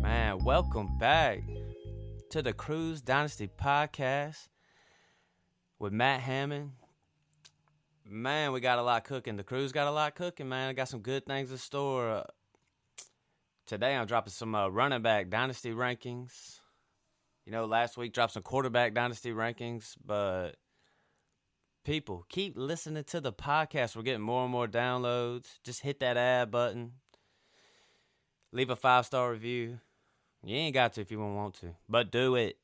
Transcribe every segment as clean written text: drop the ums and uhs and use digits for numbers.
Man, welcome back to the Cruise Dynasty Podcast with Matt Hammond. Man, we got a lot cooking. The Cruise got a lot cooking, man. I got some good things in store. Today I'm dropping some running back Dynasty Rankings. You know, last week dropped some quarterback Dynasty Rankings, but people, keep listening to the podcast. We're getting more and more downloads. Just hit that add button. Leave a 5-star review. You ain't got to if you don't want to, but do it.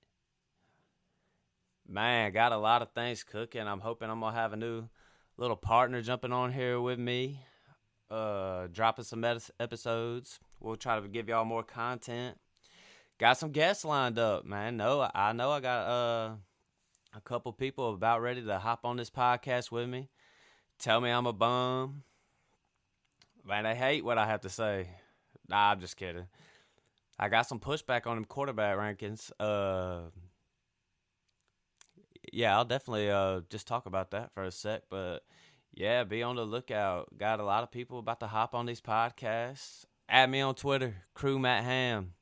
Man, got a lot of things cooking. I'm hoping I'm going to have a new little partner jumping on here with me, dropping some episodes. We'll try to give y'all more content. Got some guests lined up, man. I know I got a couple people about ready to hop on this podcast with me. Tell me I'm a bum. Man, they hate what I have to say. Nah, I'm just kidding. I got some pushback on them quarterback rankings. Yeah, I'll definitely just talk about that for a sec. But, yeah, be on the lookout. Got a lot of people about to hop on these podcasts. Add me on Twitter, Crew Matt Ham.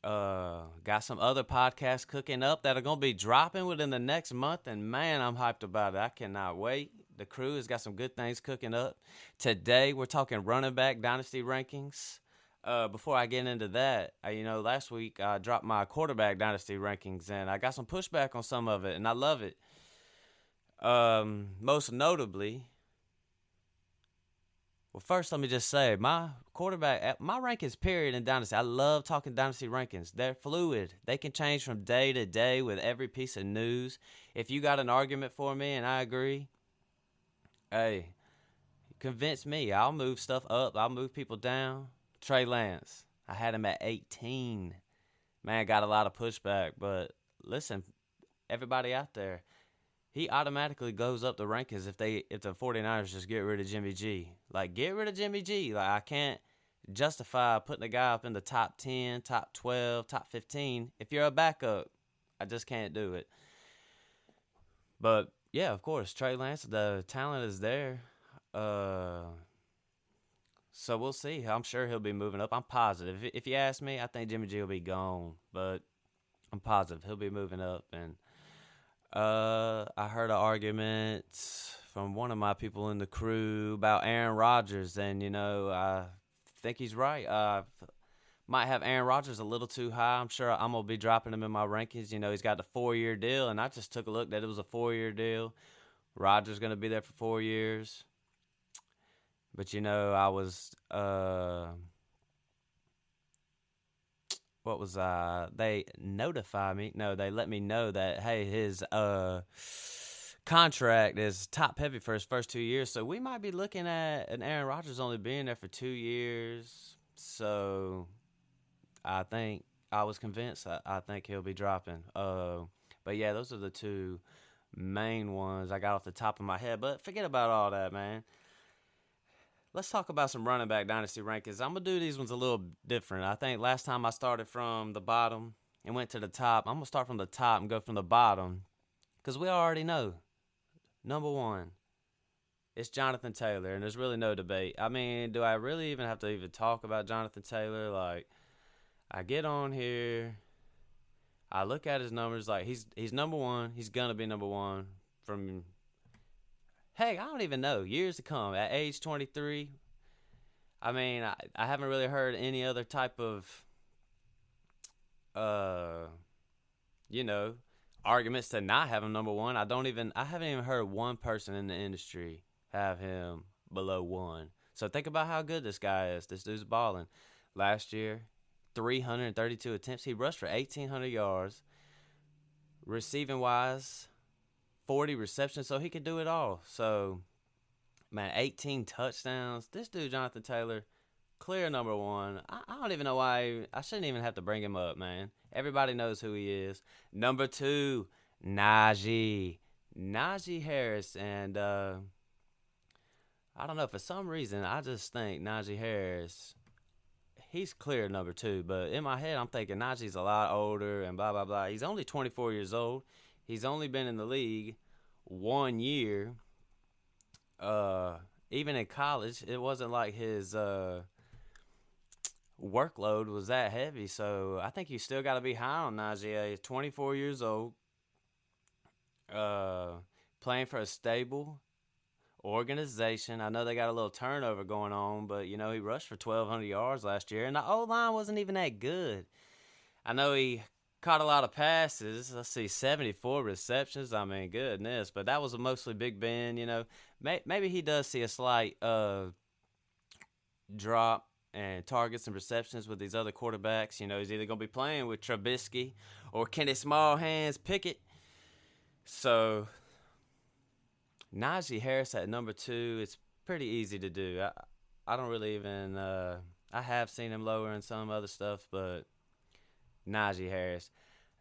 Got some other podcasts cooking up that are going to be dropping within the next month. And, man, I'm hyped about it. I cannot wait. The Crew has got some good things cooking up. Today, we're talking running back Dynasty Rankings. Before I get into that, last week I dropped my quarterback Dynasty Rankings, and I got some pushback on some of it, and I love it. Most notably, well, first let me just say, my rankings period in Dynasty, I love talking Dynasty rankings. They're fluid. They can change from day to day with every piece of news. If you got an argument for me and I agree, hey, convince me. I'll move stuff up. I'll move people down. Trey Lance, I had him at 18. Man, got a lot of pushback. But listen, everybody out there, he automatically goes up the rankings if the 49ers just get rid of Jimmy G. Like, get rid of Jimmy G. Like, I can't justify putting a guy up in the top 10, top 12, top 15. If you're a backup, I just can't do it. But, yeah, of course, Trey Lance, the talent is there. So we'll see. I'm sure he'll be moving up. I'm positive. If you ask me, I think Jimmy G will be gone. But I'm positive he'll be moving up. And I heard an argument from one of my people in the Crew about Aaron Rodgers. And, I think he's right. Might have Aaron Rodgers a little too high. I'm sure I'm going to be dropping him in my rankings. He's got the 4-year deal. And I just took a look that it was a 4-year deal. Rodgers going to be there for 4 years. But, I was, they notify me. No, they let me know that, hey, his contract is top heavy for his first 2 years. So we might be looking at an Aaron Rodgers only being there for 2 years. So I was convinced. I think he'll be dropping. But, yeah, those are the two main ones I got off the top of my head. But forget about all that, man. Let's talk about some running back Dynasty rankings. I'm going to do these ones a little different. I think last time I started from the bottom and went to the top. I'm going to start from the top and go from the bottom because we already know. Number one, it's Jonathan Taylor, and there's really no debate. I mean, do I really even have to even talk about Jonathan Taylor? Like, I get on here, I look at his numbers. Like, he's number one. He's going to be number one from – heck, I don't even know. Years to come. At age 23, I mean, I haven't really heard any other type of, arguments to not have him number one. I haven't even heard one person in the industry have him below one. So think about how good this guy is. This dude's balling. Last year, 332 attempts. He rushed for 1,800 yards. Receiving-wise, 40 receptions, so he could do it all. So, man, 18 touchdowns. This dude, Jonathan Taylor, clear number one. I don't even know why. I shouldn't even have to bring him up, man. Everybody knows who he is. Number two, Najee Harris. And I don't know. For some reason, I just think Najee Harris, he's clear number two. But in my head, I'm thinking Najee's a lot older and blah, blah, blah. He's only 24 years old. He's only been in the league 1 year. Uh, Even in college, it wasn't like his workload was that heavy. So I think you still got to be high on Najee. He's 24 years old, uh, playing for a stable organization. I know they got a little turnover going on, but he rushed for 1,200 yards last year, and the O line wasn't even that good. I know he caught a lot of passes. Let's see, 74 receptions. I mean, goodness, but that was mostly Big Ben. Maybe he does see a slight drop and targets and receptions with these other quarterbacks. He's either going to be playing with Trubisky or Kenny Small Hands Pickett. So Najee Harris at number two, it's pretty easy to do. I don't really even I have seen him lower in some other stuff, but Najee Harris.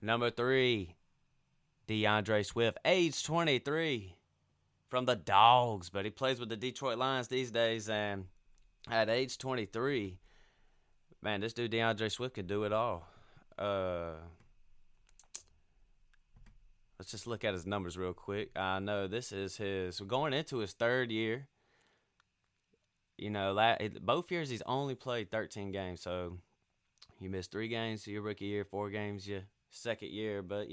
Number three, DeAndre Swift, age 23, from the Dogs, but he plays with the Detroit Lions these days, and at age 23, man, this dude DeAndre Swift can do it all. Let's just look at his numbers real quick. I know this is going into his third year. Both years he's only played 13 games, so you missed 3 games your rookie year, 4 games your second year, but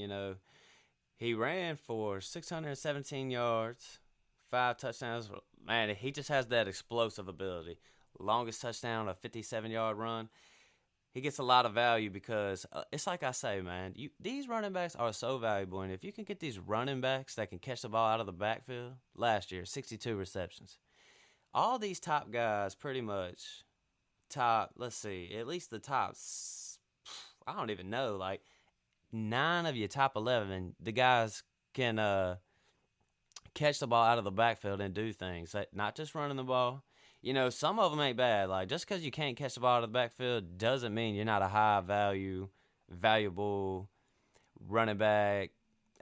he ran for 617 yards, 5 touchdowns. Man, he just has that explosive ability. Longest touchdown, a 57-yard run. He gets a lot of value because it's like I say, man, these running backs are so valuable. And if you can get these running backs that can catch the ball out of the backfield, last year, 62 receptions. All these top guys pretty much let's see, at least the top, I don't even know, like 9 of your top 11, the guys can catch the ball out of the backfield and do things. Like, not just running the ball. Some of them ain't bad. Like, just because you can't catch the ball out of the backfield doesn't mean you're not a valuable running back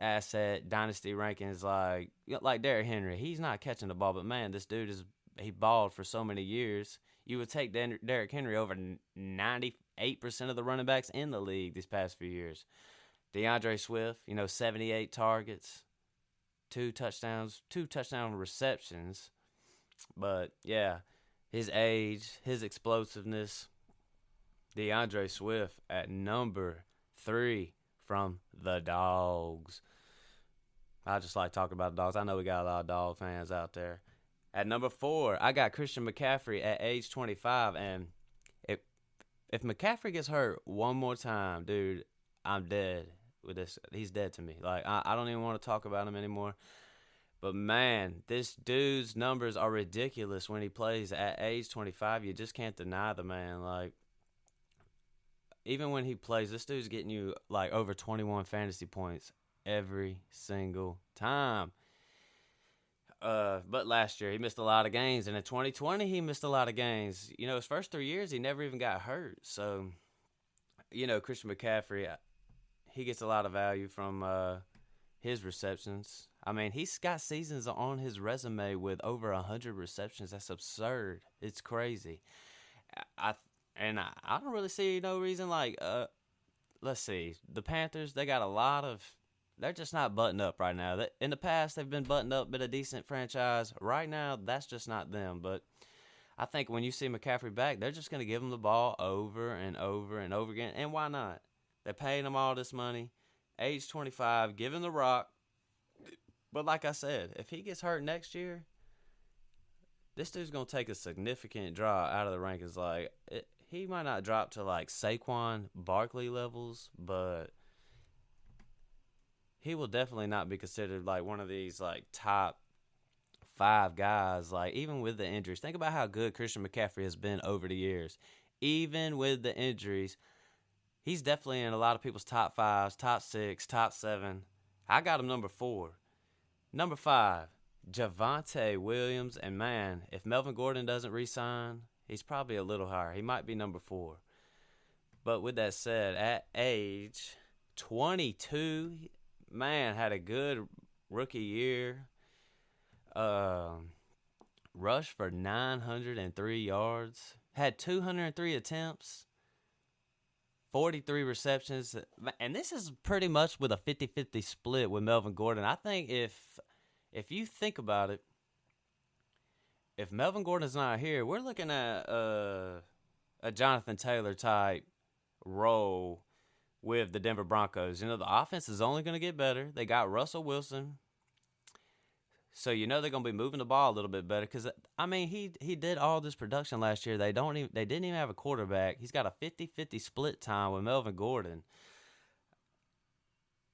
asset. Dynasty Rankings, like Derrick Henry. He's not catching the ball, but man, this dude he balled for so many years. You would take Derrick Henry over 98% of the running backs in the league these past few years. DeAndre Swift, 78 targets, 2 touchdown receptions. But, yeah, his age, his explosiveness. DeAndre Swift at number 3 from the Dogs. I just like talking about the Dogs. I know we got a lot of Dog fans out there. At number 4, I got Christian McCaffrey at age 25. And if McCaffrey gets hurt one more time, dude, I'm dead with this. He's dead to me. Like, I don't even want to talk about him anymore. But, man, this dude's numbers are ridiculous when he plays at age 25. You just can't deny the man. Like, even when he plays, this dude's getting you, like, over 21 fantasy points every single time. But last year, he missed a lot of games. And in 2020, he missed a lot of games. His first 3 years, he never even got hurt. So, Christian McCaffrey, he gets a lot of value from his receptions. I mean, he's got seasons on his resume with over 100 receptions. That's absurd. It's crazy. I don't really see no reason. Like, let's see, the Panthers, they got a lot of. They're just not buttoned up right now. In the past, they've been buttoned up, been a decent franchise. Right now, that's just not them. But I think when you see McCaffrey back, they're just going to give him the ball over and over and over again. And why not? They're paying him all this money. Age 25, give him the rock. But like I said, if he gets hurt next year, this dude's going to take a significant drop out of the rankings. Like, he might not drop to, like, Saquon Barkley levels, but he will definitely not be considered, like, one of these, like, top 5 guys. Like, even with the injuries. Think about how good Christian McCaffrey has been over the years. Even with the injuries, he's definitely in a lot of people's top 5s, top 6, top 7. I got him number 4. Number 5, Javonte Williams. And, man, if Melvin Gordon doesn't re-sign, he's probably a little higher. He might be number 4. But with that said, at age 22, man, had a good rookie year. rushed for 903 yards, had 203 attempts, 43 receptions, and this is pretty much with a 50-50 split with Melvin Gordon. I think if you think about it, if Melvin Gordon's not here, we're looking at a Jonathan Taylor type role with the Denver Broncos. You know, the offense is only going to get better. They got Russell Wilson. So you know they're going to be moving the ball a little bit better because, I mean, he did all this production last year. They didn't even have a quarterback. He's got a 50-50 split time with Melvin Gordon.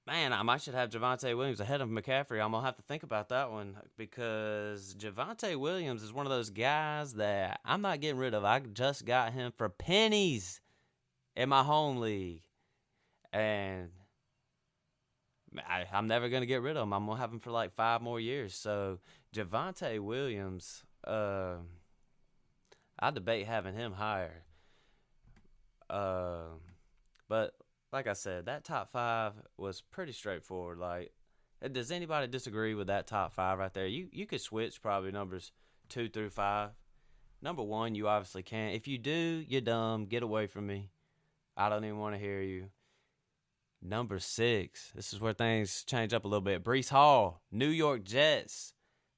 Man, I might should have Javonte Williams ahead of McCaffrey. I'm going to have to think about that one because Javonte Williams is one of those guys that I'm not getting rid of. I just got him for pennies in my home league. And I'm never going to get rid of him. I'm going to have him for like 5 more years. So, Javonte Williams, I debate having him higher. But like I said, that top 5 was pretty straightforward. Like, does anybody disagree with that top 5 right there? You could switch probably numbers 2 through 5. Number 1, you obviously can't. If you do, you're dumb. Get away from me. I don't even want to hear you. Number 6, this is where things change up a little bit. Breece Hall, New York Jets,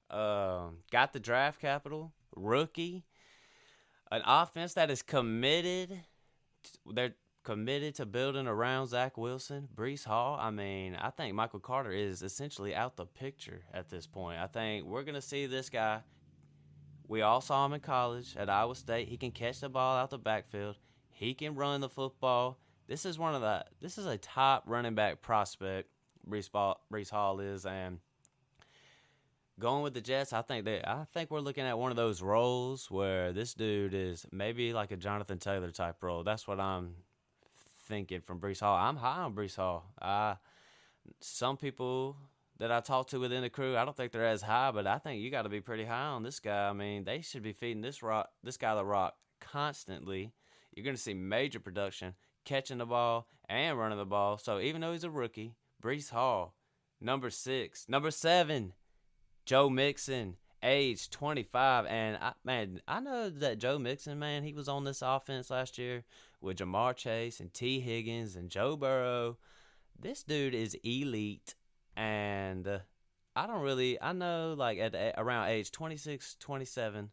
got the draft capital, rookie, an offense that is committed. They're committed to building around Zach Wilson, Breece Hall. I mean, I think Michael Carter is essentially out the picture at this point. I think we're going to see this guy. We all saw him in college at Iowa State. He can catch the ball out the backfield. He can run the football. This is a top running back prospect, Breece Hall is, and going with the Jets, I think we're looking at one of those roles where this dude is maybe like a Jonathan Taylor type role. That's what I'm thinking from Breece Hall. I'm high on Breece Hall. Some people that I talk to within the crew, I don't think they're as high, but I think you got to be pretty high on this guy. I mean, they should be feeding this guy the rock constantly. You're going to see major production, catching the ball and running the ball. So even though he's a rookie, Breece Hall, number 6. Number 7, Joe Mixon, age 25. And, I know that Joe Mixon, man, he was on this offense last year with Jamar Chase and T. Higgins and Joe Burrow. This dude is elite. And I know like at around age 26, 27,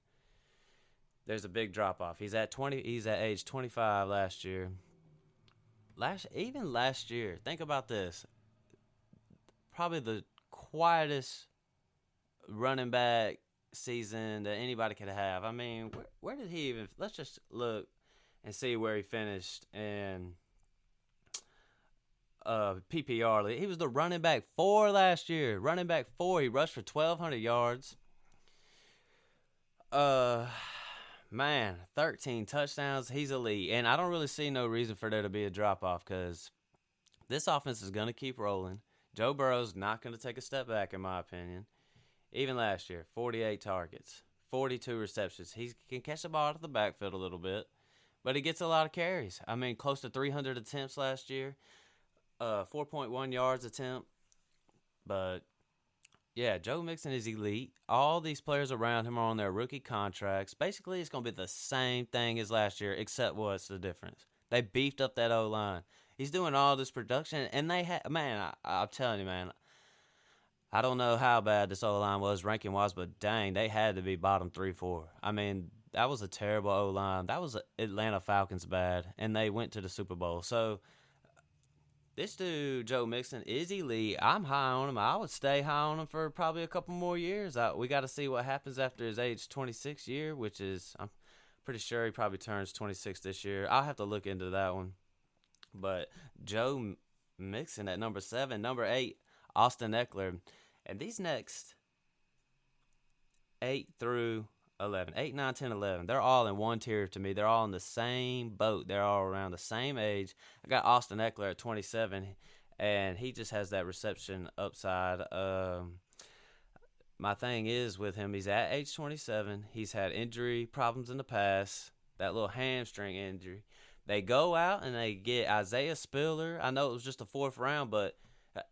there's a big drop-off. He's at age 25 last year. Even last year, think about this. Probably the quietest running back season that anybody could have. I mean, where did he even... Let's just look and see where he finished in PPR. He was the running back 4 last year. Running back 4. He rushed for 1,200 yards. Man, 13 touchdowns. He's elite. And I don't really see no reason for there to be a drop-off because this offense is going to keep rolling. Joe Burrow's not going to take a step back, in my opinion. Even last year, 48 targets, 42 receptions. He can catch the ball out of the backfield a little bit, but he gets a lot of carries. I mean, close to 300 attempts last year, 4.1 yards attempt. But yeah, Joe Mixon is elite. All these players around him are on their rookie contracts. Basically, it's going to be the same thing as last year, except what's the difference? They beefed up that O-line. He's doing all this production, and I'm telling you, man, I don't know how bad this O-line was ranking-wise, but dang, they had to be bottom 3-4. I mean, that was a terrible O-line. That was Atlanta Falcons bad, and they went to the Super Bowl. So this dude, Joe Mixon, is elite. I'm high on him. I would stay high on him for probably a couple more years. We got to see what happens after his age 26 year, which is, I'm pretty sure he probably turns 26 this year. I'll have to look into that one. But Joe Mixon at number 7. Number 8, Austin Eckler. And these next 8 through 11, 8, 9, 10, 11, they're all in one tier to me. They're all in the same boat. They're all around the same age. I got Austin Eckler at 27, and he just has that reception upside. My thing is with him, he's at age 27. He's had injury problems in the past, that little hamstring injury. They go out and they get Isaiah Spiller. I know it was just the 4th round, but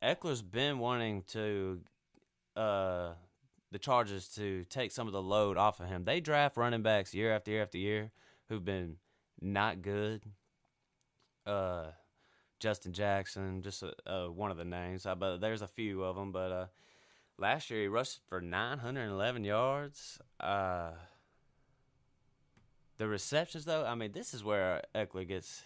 Eckler's been wanting to the Chargers to take some of the load off of him. They draft running backs year after year after year who've been not good. Uh, Justin Jackson, just one of the names. But there's a few of them. But last year he rushed for 911 yards. The receptions, though, I mean, this is where Eckler gets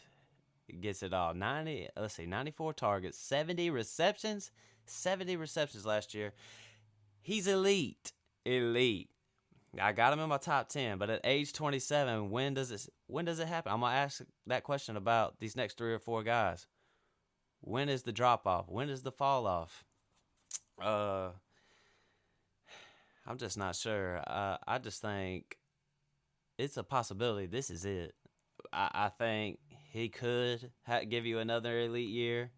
it all. 94 targets, 70 receptions. 70 receptions last year. He's elite. Elite. I got him in my top 10, but at age 27, when does it happen? I'm going to ask that question about these next 3 or 4 guys. When is the drop off? When is the fall off? I'm just not sure. I just think it's a possibility. This is it. I think he could give you another elite year.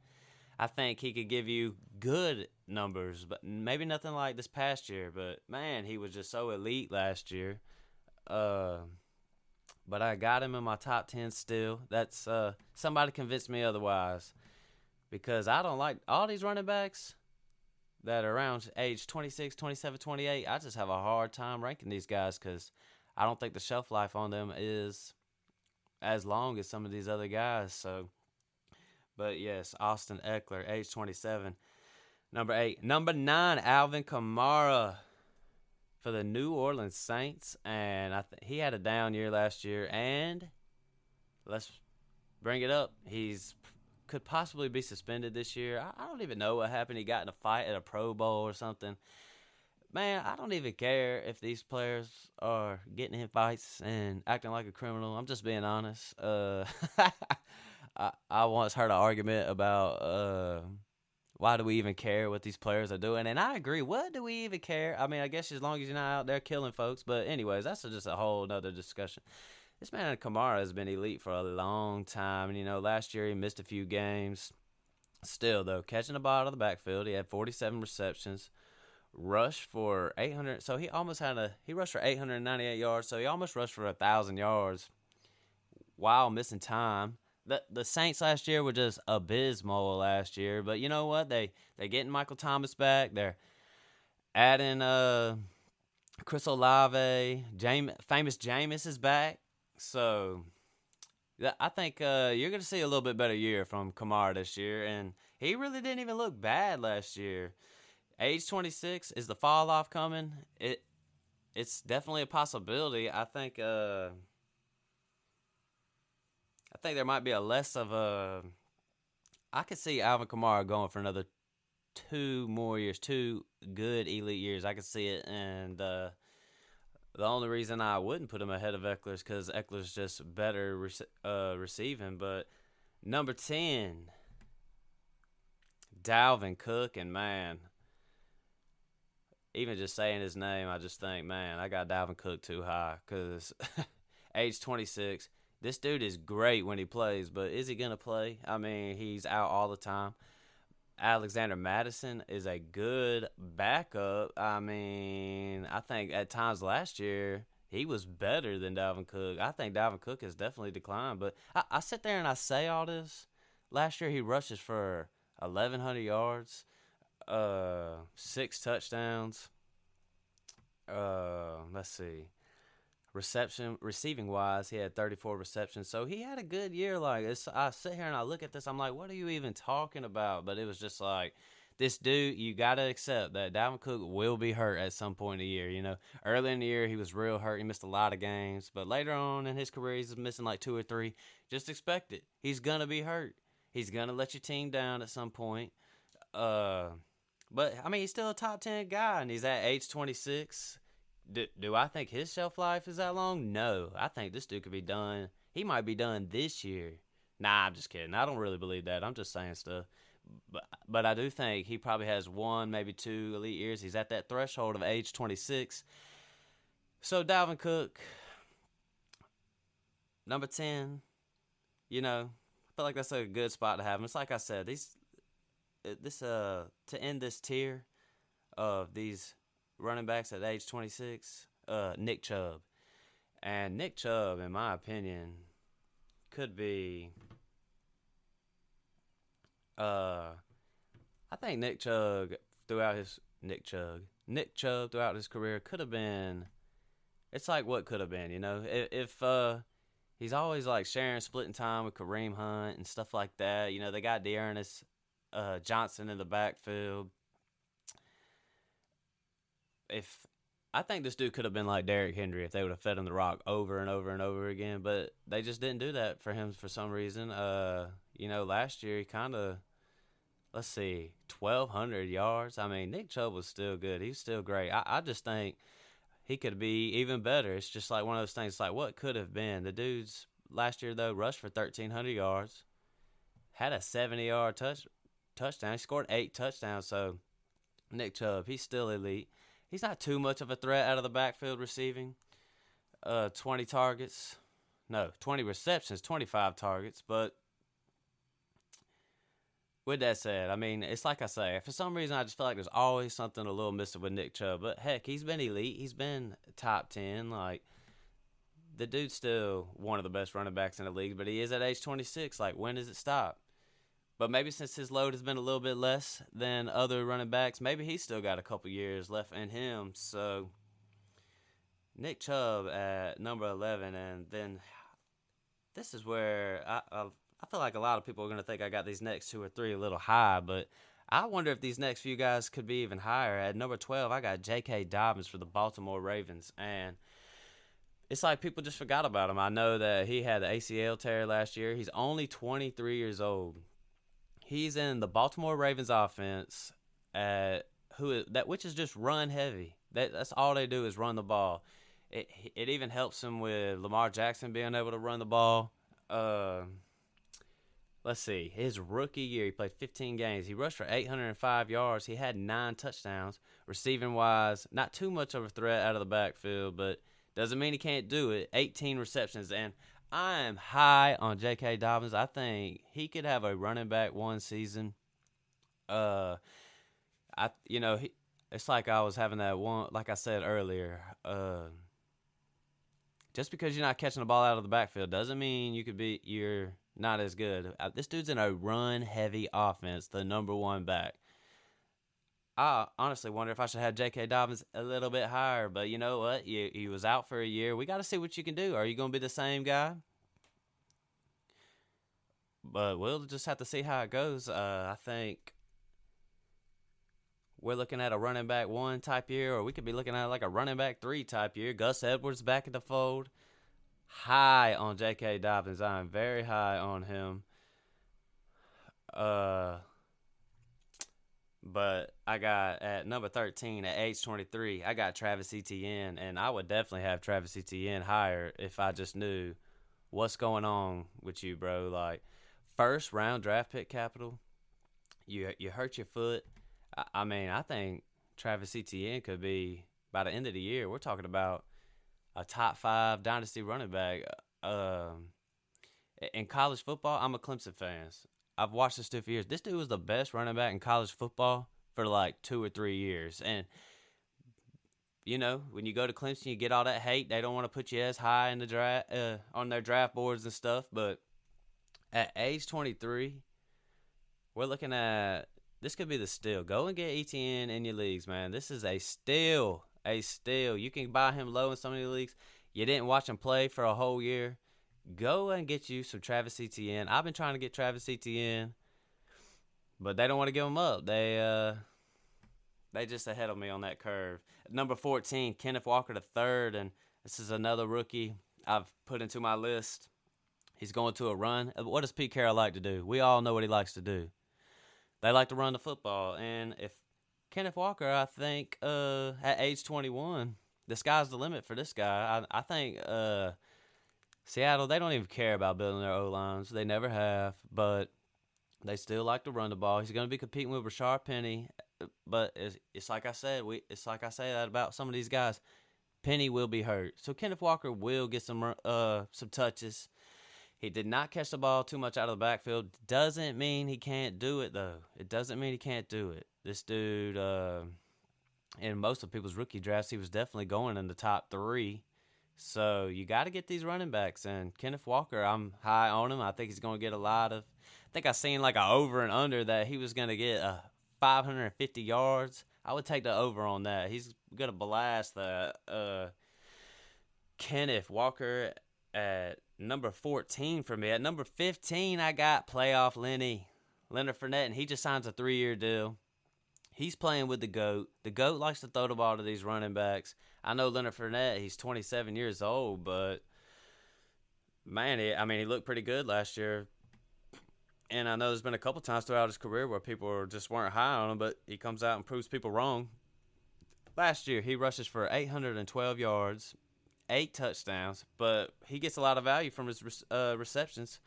I think he could give you good numbers, but maybe nothing like this past year. But, man, he was just so elite last year. But I got him in my top 10 still. That's somebody convinced me otherwise. Because I don't like all these running backs that are around age 26, 27, 28. I just have a hard time ranking these guys because I don't think the shelf life on them is as long as some of these other guys. So, but yes, Austin Eckler, age 27. Number 8. Number 9, Alvin Kamara for the New Orleans Saints. And he had a down year last year. And let's bring it up. Could possibly be suspended this year. I don't even know what happened. He got in a fight at a Pro Bowl or something. Man, I don't even care if these players are getting in fights and acting like a criminal. I'm just being honest. I once heard an argument about why do we even care what these players are doing? And I agree. What do we even care? I mean, I guess as long as you're not out there killing folks. But anyways, that's just a whole other discussion. This man Kamara has been elite for a long time. And, last year he missed a few games. Still, though, catching the ball out of the backfield, he had 47 receptions. Rushed for 800. So he rushed for 898 yards. So he almost rushed for 1,000 yards while missing time. The Saints last year were just abysmal last year. But you know what? They getting Michael Thomas back. They're adding Chris Olave. Famous Jameis is back. So I think you're going to see a little bit better year from Kamara this year. And he really didn't even look bad last year. Age 26, is the fall off coming? It's definitely a possibility. I think there might be a less of a. I could see Alvin Kamara going for another 2 more years, 2 good elite years. I could see it, and the only reason I wouldn't put him ahead of Eckler is because Eckler's just better receiving. But number 10, Dalvin Cook, and man. Even just saying his name, I just think, man, I got Dalvin Cook too high because age 26. This dude is great when he plays, but is he going to play? I mean, he's out all the time. Alexander Madison is a good backup. I mean, I think at times last year he was better than Dalvin Cook. I think Dalvin Cook has definitely declined, but I sit there and I say all this. Last year he rushes for 1,100 yards. 6 touchdowns. Let's see. Receiving wise, he had 34 receptions. So he had a good year. I sit here and I look at this. I'm like, what are you even talking about? But it was just like, this dude, you got to accept that Dalvin Cook will be hurt at some point in the year. Early in the year, he was real hurt. He missed a lot of games. But later on in his career, he's missing like 2 or 3. Just expect it. He's going to be hurt. He's going to let your team down at some point. But, I mean, he's still a top 10 guy, and he's at age 26. Do I think his shelf life is that long? No. I think this dude could be done. He might be done this year. Nah, I'm just kidding. I don't really believe that. I'm just saying stuff. But I do think he probably has 1, maybe 2 elite years. He's at that threshold of age 26. So, Dalvin Cook, number 10, I feel like that's a good spot to have him. It's like I said, to end this tier of these running backs at age 26, Nick Chubb. And Nick Chubb, in my opinion, could be I think Nick Chubb Nick Chubb throughout his career could have been. It's like what could have been, if he's always like sharing splitting time with Kareem Hunt and stuff like that. They got Dearness Johnson in the backfield. If I think this dude could have been like Derrick Henry if they would have fed him the rock over and over and over again, but they just didn't do that for him for some reason. Last year he kind of, let's see, 1,200 yards. I mean, Nick Chubb was still good. He's still great. I just think he could be even better. It's just like one of those things, like what could have been. The dude's last year, though, rushed for 1,300 yards, had a 70-yard touchdown. He scored 8 touchdowns, so Nick Chubb, he's still elite. He's not too much of a threat out of the backfield receiving. 20 targets. No, 20 receptions, 25 targets. But with that said, I mean, it's like I say, for some reason I just feel like there's always something a little missing with Nick Chubb. But heck, he's been elite. He's been top 10. Like, the dude's still one of the best running backs in the league, but he is at age 26. Like, when does it stop? But maybe since his load has been a little bit less than other running backs, maybe he's still got a couple years left in him. So, Nick Chubb at number 11, and then this is where I feel like a lot of people are going to think I got these next 2 or 3 a little high, but I wonder if these next few guys could be even higher. At number 12, I got J.K. Dobbins for the Baltimore Ravens, and it's like people just forgot about him. I know that he had the ACL tear last year. He's only 23 years old. He's in the Baltimore Ravens offense, which is just run heavy. That's all they do is run the ball. It even helps him with Lamar Jackson being able to run the ball. Let's see. His rookie year, he played 15 games. He rushed for 805 yards. He had 9 touchdowns. Receiving-wise, not too much of a threat out of the backfield, but doesn't mean he can't do it. 18 receptions, and I am high on J.K. Dobbins. I think he could have a running back one season. It's like I was having that one, like I said earlier. Just because you're not catching the ball out of the backfield doesn't mean you're not as good. This dude's in a run-heavy offense, the number one back. I honestly wonder if I should have J.K. Dobbins a little bit higher, but you know what? He was out for a year. We got to see what you can do. Are you going to be the same guy? But we'll just have to see how it goes. I think we're looking at a running back 1 type year, or we could be looking at like a running back 3 type year. Gus Edwards back in the fold. High on J.K. Dobbins. I'm very high on him. But I got at number 13 at age 23, I got Travis Etienne, and I would definitely have Travis Etienne higher if I just knew what's going on with you, bro. Like, first round draft pick capital, you hurt your foot. I mean, I think Travis Etienne could be, by the end of the year, we're talking about a top 5 dynasty running back. In college football, I'm a Clemson fan. I've watched this dude for years. This dude was the best running back in college football for like 2 or 3 years. And, when you go to Clemson, you get all that hate. They don't want to put you as high in the draft, on their draft boards and stuff. But at age 23, we're looking at, this could be the steal. Go and get ETN in your leagues, man. This is a steal. A steal. You can buy him low in some of your leagues. You didn't watch him play for a whole year. Go and get you some Travis Etienne. I've been trying to get Travis Etienne, but they don't want to give him up. They just ahead of me on that curve. Number 14, Kenneth Walker III, and this is another rookie I've put into my list. He's going to a run. What does Pete Carroll like to do? We all know what he likes to do. They like to run the football, and if Kenneth Walker, I think, at age 21, the sky's the limit for this guy. I think Seattle, they don't even care about building their O-lines. They never have, but they still like to run the ball. He's going to be competing with Rashard Penny, but it's like I said. It's like I say that about some of these guys. Penny will be hurt, so Kenneth Walker will get some touches. He did not catch the ball too much out of the backfield. Doesn't mean he can't do it, though. It doesn't mean he can't do it. This dude, in most of people's rookie drafts, he was definitely going in the top 3. So you got to get these running backs. And Kenneth Walker, I'm high on him. I think he's going to get a lot of – I think I seen like a over and under that he was going to get 550 yards, I would take the over on that. He's gonna blast the Kenneth Walker at number 14 for me. At number 15, I got playoff Leonard Fournette, and he just signs a 3-year deal. He's playing with the GOAT. The GOAT likes to throw the ball to these running backs. I know Leonard Fournette, he's 27 years old, but man, he looked pretty good last year. And I know there's been a couple times throughout his career where people just weren't high on him, but he comes out and proves people wrong. Last year, he rushes for 812 yards, 8 touchdowns, but he gets a lot of value from his receptions.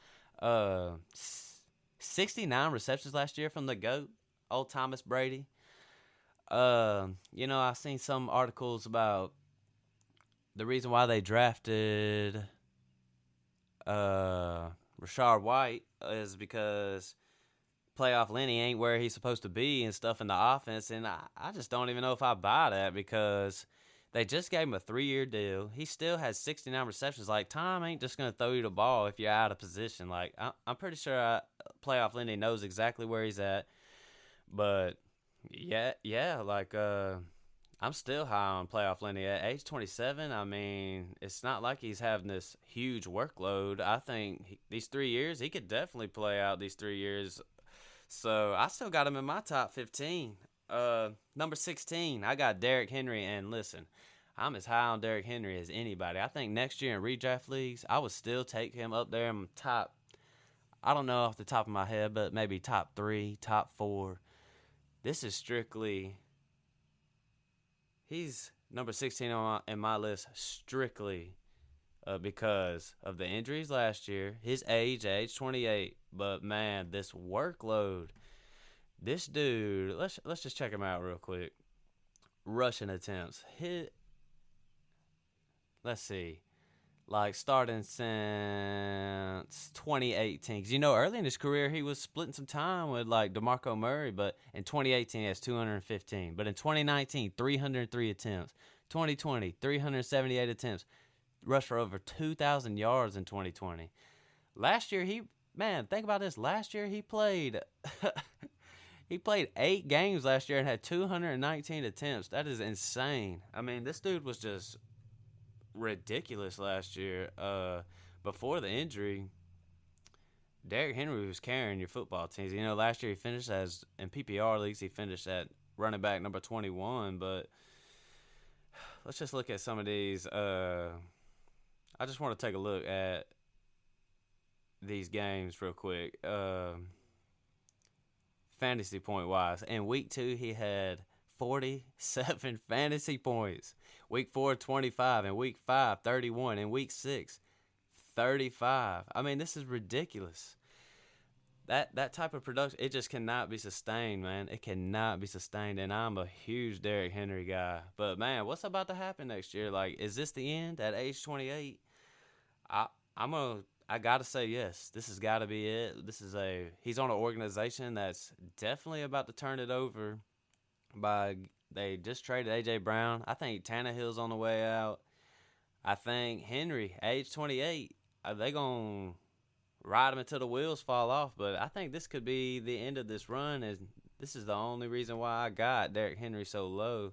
69 receptions last year from the GOAT, old Thomas Brady. I've seen some articles about the reason why they drafted Rashard White is because playoff Lenny ain't where he's supposed to be and stuff in the offense, and I just don't even know if I buy that because they just gave him a 3-year deal. He still has 69 receptions. Like, Tom ain't just going to throw you the ball if you're out of position. Like, I'm pretty sure playoff Lenny knows exactly where he's at, but I'm still high on playoff Lenny. At age 27, it's not like he's having this huge workload. I think these 3 years, he could definitely play out these 3 years. So I still got him in my top 15. Number 16, I got Derrick Henry. And listen, I'm as high on Derrick Henry as anybody. I think next year in redraft leagues, I would still take him up there in top. I don't know off the top of my head, but maybe top 3, top 4. This is strictly, he's number 16 in my list strictly because of the injuries last year, his age 28. But man, this workload, this dude, let's just check him out real quick. Rushing attempts, let's see. Like, starting since 2018. Because, early in his career, he was splitting some time with, like, DeMarco Murray. But in 2018, he has 215. But in 2019, 303 attempts. 2020, 378 attempts. Rushed for over 2,000 yards in 2020. Last year, think about this. Last year, he played... he played 8 games last year and had 219 attempts. That is insane. This dude was just ridiculous last year. Before the injury, Derrick Henry was carrying your football teams. Last year he finished in PPR leagues, he finished at running back number 21. But let's just look at some of these. I just want to take a look at these games real quick. Fantasy point wise, in week 2 he had 47 fantasy points. Week 4, 25. In week 5, 31. In week 6, 35. This is ridiculous. That type of production, it just cannot be sustained, man. It cannot be sustained, and I'm a huge Derrick Henry guy. But, man, what's about to happen next year? Like, is this the end at age 28? I got to say yes. This has got to be it. He's on an organization that's definitely about to turn it over They just traded A.J. Brown. I think Tannehill's on the way out. I think Henry, age 28, they going to ride him until the wheels fall off. But I think this could be the end of this run. And this is the only reason why I got Derrick Henry so low.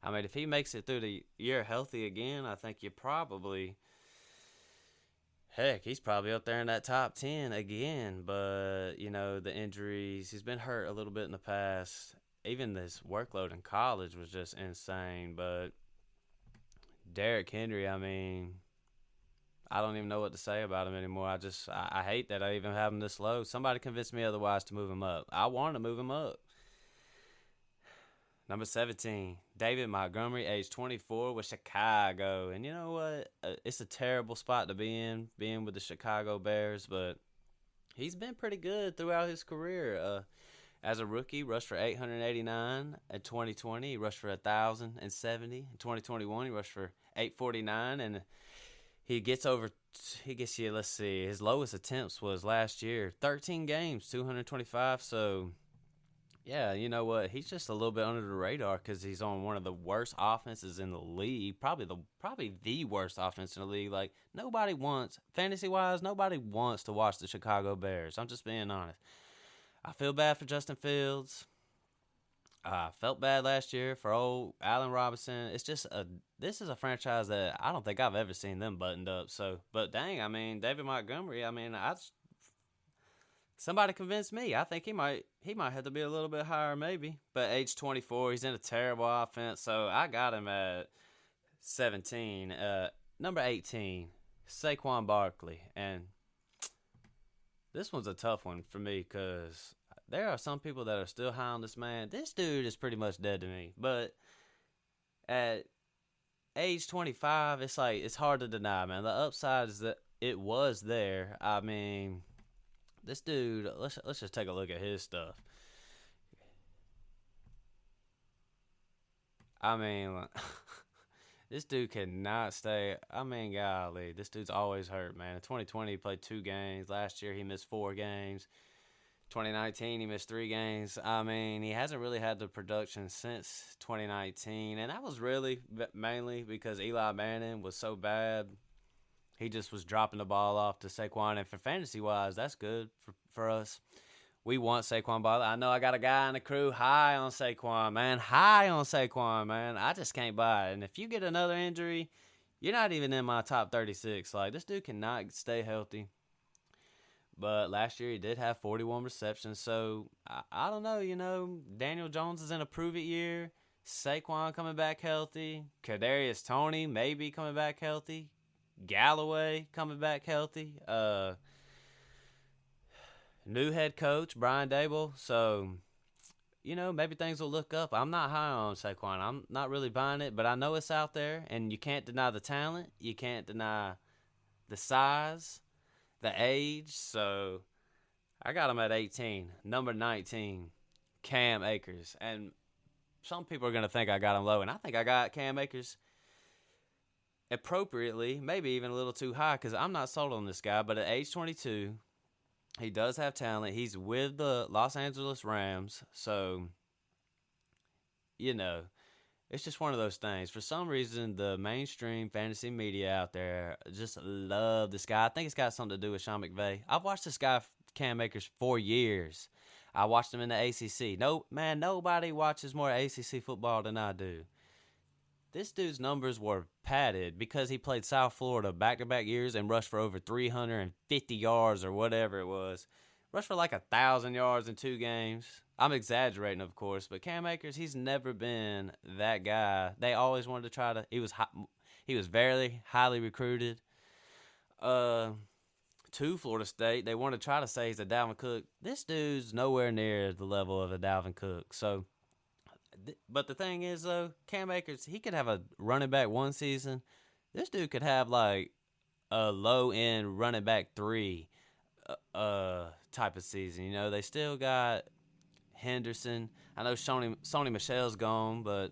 If he makes it through the year healthy again, I think he's probably up there in that top 10 again. But, the injuries, he's been hurt a little bit in the past. Even this workload in college was just insane. But Derrick Henry, I don't even know what to say about him anymore. I hate that I even have him this low. Somebody convinced me otherwise to move him up. I want to move him up. Number 17, David Montgomery, age 24 with Chicago. And you know what? It's a terrible spot to be in, being with the Chicago Bears. But he's been pretty good throughout his career. As a rookie, rushed for 889 in 2020. He rushed for 1,070 in 2021. He rushed for 849, and he gets you. Let's see, his lowest attempts was last year, 13 games, 225. So, yeah, you know what? He's just a little bit under the radar because he's on one of the worst offenses in the league, probably the worst offense in the league. Like, fantasy-wise, nobody wants to watch the Chicago Bears. I'm just being honest. I feel bad for Justin Fields. I felt bad last year for old Allen Robinson. This is a franchise that I don't think I've ever seen them buttoned up. So, but dang, I mean, David Montgomery. I mean, somebody convinced me. I think he might have to be a little bit higher, maybe. But age 24, he's in a terrible offense. So I got him at 17. Number 18, Saquon Barkley, and this one's a tough one for me because there are some people that are still high on this man. This dude is pretty much dead to me. But at age 25, it's hard to deny, man. The upside is that it was there. I mean, this dude. Let's just take a look at his stuff. I mean, this dude cannot stay. I mean, golly, this dude's always hurt, man. In 2020, he played 2 games. Last year, he missed 4 games. 2019, he missed 3 games. I mean, he hasn't really had the production since 2019, and that was really mainly because Eli Manning was so bad. He just was dropping the ball off to Saquon, and for fantasy-wise, that's good for us. We want Saquon Barkley. I know I got a guy in the crew high on Saquon, man. High on Saquon, man. I just can't buy it. And if you get another injury, you're not even in my top 36. Like, this dude cannot stay healthy. But last year he did have 41 receptions. So, I don't know, Daniel Jones is in a prove-it year. Saquon coming back healthy. Kadarius Toney maybe coming back healthy. Galloway coming back healthy. New head coach, Brian Dable. So, maybe things will look up. I'm not high on Saquon. I'm not really buying it, but I know it's out there, and you can't deny the talent. You can't deny the size, the age. So, I got him at 18. Number 19, Cam Akers. And some people are going to think I got him low, and I think I got Cam Akers appropriately, maybe even a little too high, because I'm not sold on this guy. But at age 22, he does have talent. He's with the Los Angeles Rams. So, it's just one of those things. For some reason, the mainstream fantasy media out there just love this guy. I think it's got something to do with Sean McVay. I've watched this guy, Cam Akers, for years. I watched him in the ACC. No, man, nobody watches more ACC football than I do. This dude's numbers were padded because he played South Florida back-to-back years and rushed for over 350 yards or whatever it was. Rushed for like 1,000 yards in 2 games. I'm exaggerating, of course, but Cam Akers, he's never been that guy. They always wanted to try to. He was very highly recruited to Florida State. They want to try to say he's a Dalvin Cook. This dude's nowhere near the level of a Dalvin Cook. So. But the thing is, though, Cam Akers, he could have a running back 1 season. This dude could have, like, a low-end running back 3 type of season. They still got Henderson. I know Sony Michel's gone, but,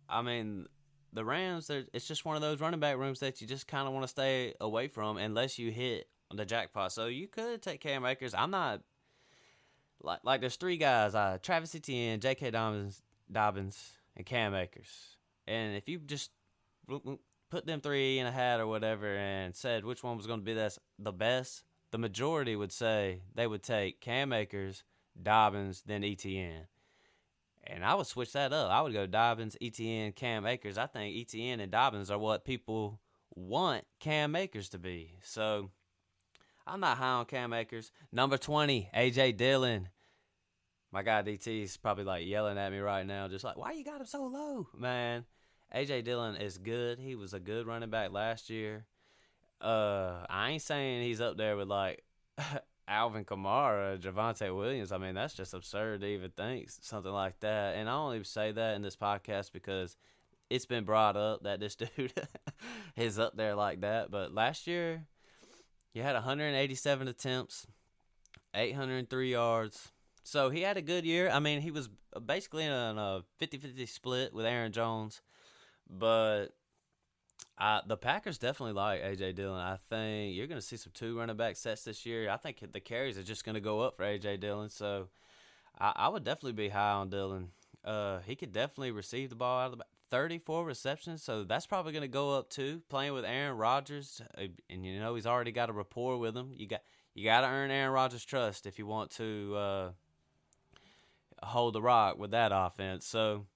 I mean, the Rams, it's just one of those running back rooms that you just kind of want to stay away from unless you hit the jackpot. So you could take Cam Akers. I'm not... Like there's 3 guys, Travis Etienne, J.K. Dobbins, and Cam Akers. And if you just put them 3 in a hat or whatever and said which one was going to be the best, the majority would say they would take Cam Akers, Dobbins, then Etienne. And I would switch that up. I would go Dobbins, Etienne, Cam Akers. I think Etienne and Dobbins are what people want Cam Akers to be. So I'm not high on Cam Akers. Number 20, A.J. Dillon. My guy DT's probably like yelling at me right now, just like, why you got him so low? Man, A.J. Dillon is good. He was a good running back last year. I ain't saying he's up there with like Alvin Kamara, Javonte Williams. I mean, that's just absurd to even think something like that. And I only say that in this podcast because it's been brought up that this dude is up there like that. But last year, he had 187 attempts, 803 yards. So he had a good year. I mean, he was basically in a 50-50 split with Aaron Jones. But the Packers definitely like A.J. Dillon. I think you're going to see some 2 running back sets this year. I think the carries are just going to go up for A.J. Dillon. So I would definitely be high on Dillon. He could definitely receive the ball out of the back. 34 receptions, so that's probably going to go up too. Playing with Aaron Rodgers, and he's already got a rapport with him. You got to earn Aaron Rodgers' trust if you want to hold the rock with that offense. So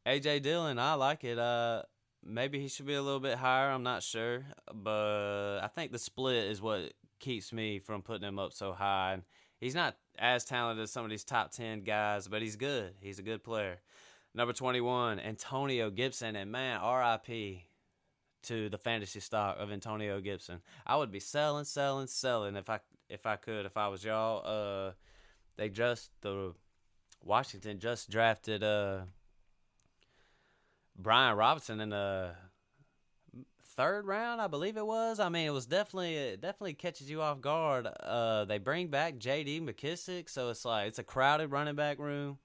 AJ Dillon, I like it. Maybe he should be a little bit higher. I'm not sure, but I think the split is what keeps me from putting him up so high. And he's not as talented as some of these top 10 guys, but he's good. He's a good player. Number 21, Antonio Gibson, and man, RIP to the fantasy stock of Antonio Gibson. I would be selling if I could, if I was y'all. The Washington just drafted Brian Robinson in the third round, I believe it was. I mean, it definitely catches you off guard. They bring back J.D. McKissick, so it's like it's a crowded running back room.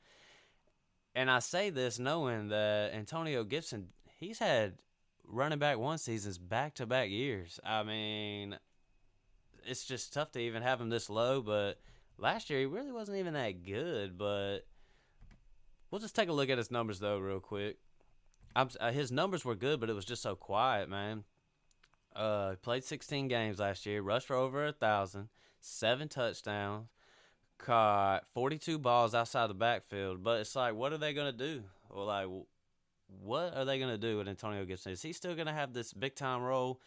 And I say this knowing that Antonio Gibson, he's had running back one seasons back-to-back years. I mean, it's just tough to even have him this low, but last year he really wasn't even that good. But we'll just take a look at his numbers, though, real quick. His numbers were good, but it was just so quiet, man. Played 16 games last year, rushed for over 1,000, 7 touchdowns, caught 42 balls outside the backfield. But it's like, what are they going to do? Well, like, what are they going to do with Antonio Gibson? Is he still going to have this big-time role?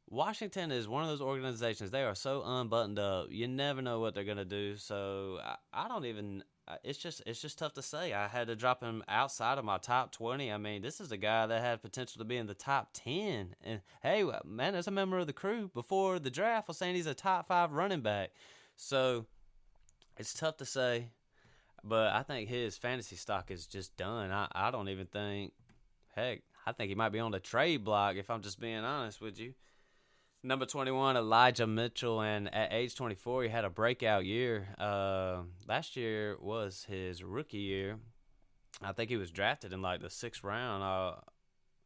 Washington is one of those organizations. They are so unbuttoned up. You never know what they're going to do. So I don't even – it's just tough to say. I had to drop him outside of my top 20. I mean, this is a guy that had potential to be in the top 10. And, hey, man, there's a member of the crew before the draft was saying he's a top 5 running back. So it's tough to say. But I think his fantasy stock is just done. I don't even think – heck, I think he might be on the trade block if I'm just being honest with you. Number 21, Elijah Mitchell, and at age 24, he had a breakout year. Last year was his rookie year. I think he was drafted in like the 6th round.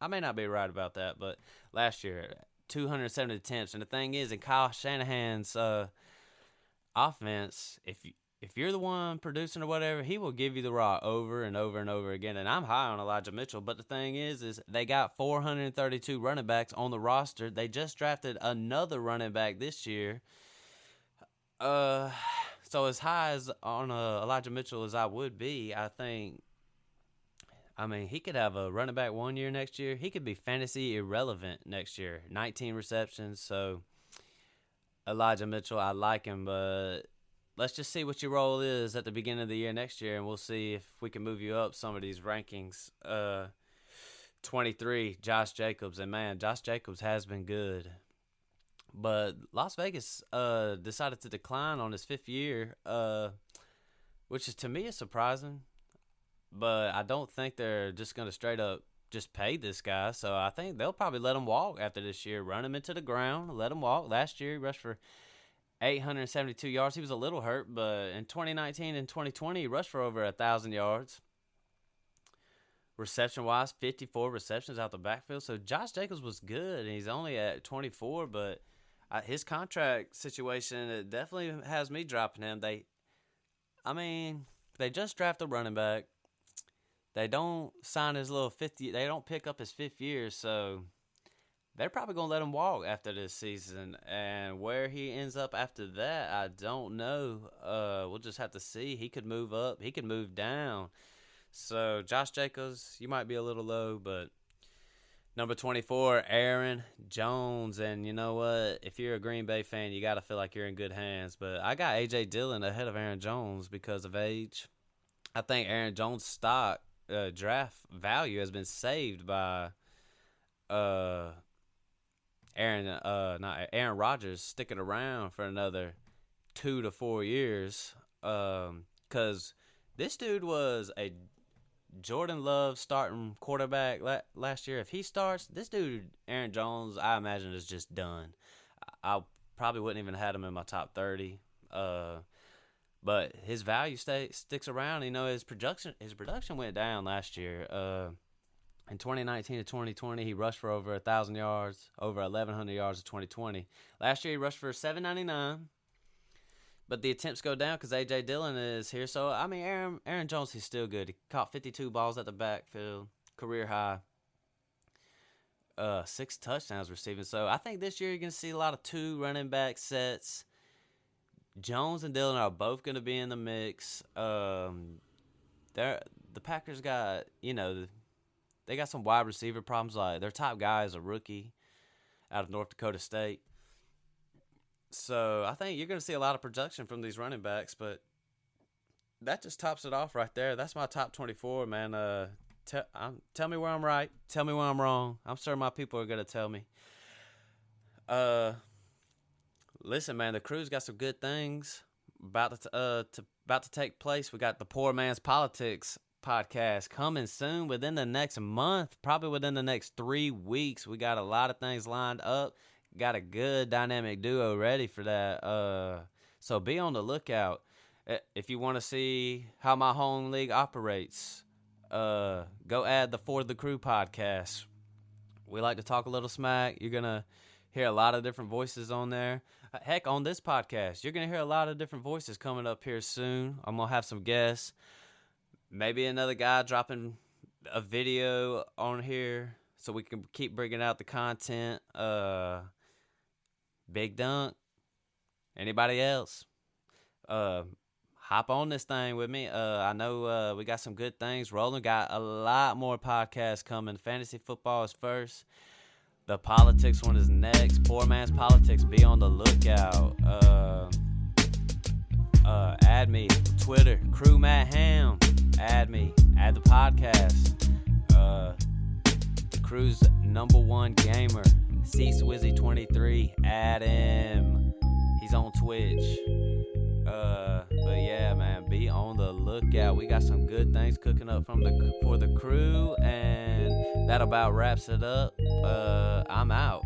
I may not be right about that, but last year, 270 attempts. And the thing is, in Kyle Shanahan's offense, if you're the one producing or whatever, he will give you the rock over and over and over again. And I'm high on Elijah Mitchell. But the thing is they got 432 running backs on the roster. They just drafted another running back this year. So as high as on Elijah Mitchell as I would be, I mean, he could have a running back one year next year. He could be fantasy irrelevant next year. 19 receptions. So Elijah Mitchell, I like him, but let's just see what your role is at the beginning of the year next year, and we'll see if we can move you up some of these rankings. 23, Josh Jacobs. And, man, Josh Jacobs has been good. But Las Vegas decided to decline on his 5th year, which is to me is surprising. But I don't think they're just going to straight up just pay this guy. So I think they'll probably let him walk after this year, run him into the ground, let him walk. Last year he rushed for 872 yards. He was a little hurt, but in 2019 and 2020, he rushed for over 1,000 yards. Reception-wise, 54 receptions out the backfield. So Josh Jacobs was good, and he's only at 24, but his contract situation, it definitely has me dropping him. They just draft a running back. They don't sign his little 50. They don't pick up his 5th year, so they're probably going to let him walk after this season. And where he ends up after that, I don't know. We'll just have to see. He could move up. He could move down. So, Josh Jacobs, you might be a little low, but number 24, Aaron Jones. And you know what? If you're a Green Bay fan, you got to feel like you're in good hands. But I got A.J. Dillon ahead of Aaron Jones because of age. I think Aaron Jones' stock draft value has been saved by Aaron Rodgers sticking around for another 2 to 4 years. Because this dude was a Jordan Love starting quarterback last year. If he starts, this dude, Aaron Jones, I imagine is just done. I probably wouldn't even have had him in my top 30. But his value sticks around. You know, his production went down last year. In 2019 to 2020, he rushed for over 1,000 yards, over 1,100 yards in 2020. Last year, he rushed for 799. But the attempts go down because A.J. Dillon is here. So, I mean, Aaron Jones, he's still good. He caught 52 balls at the backfield, career high. 6 touchdowns receiving. So, I think this year you're going to see a lot of 2 running back sets. Jones and Dillon are both going to be in the mix. the Packers got, they got some wide receiver problems. Like their top guy is a rookie out of North Dakota State. So I think you're going to see a lot of production from these running backs, but that just tops it off right there. That's my top 24, man. Tell me where I'm right. Tell me where I'm wrong. I'm sure my people are going to tell me. Listen, man, the crew's got some good things about to take place. We got the Poor Man's Politics podcast coming soon within the next month, probably within the next 3 weeks. We got a lot of things lined up. Got a good dynamic duo ready for that. So be on the lookout. If you want to see how my home league operates, go add the For the Crew podcast. We like to talk a little smack. You're going to hear a lot of different voices on there. Heck, on this podcast, you're going to hear a lot of different voices coming up here soon. I'm going to have some guests. Maybe another guy dropping a video on here so we can keep bringing out the content. Big Dunk. Anybody else? Hop on this thing with me. I know we got some good things rolling. Got a lot more podcasts coming. Fantasy football is first. The politics one is next. Poor Man's Politics. Be on the lookout. Add me. Twitter. Crew Matt Ham. Add me. Add the podcast. The crew's #1 gamer. C-Swizzy23. Add him. He's on Twitch. But yeah, man, be on the lookout. We got some good things cooking up for the crew, and that about wraps it up. I'm out.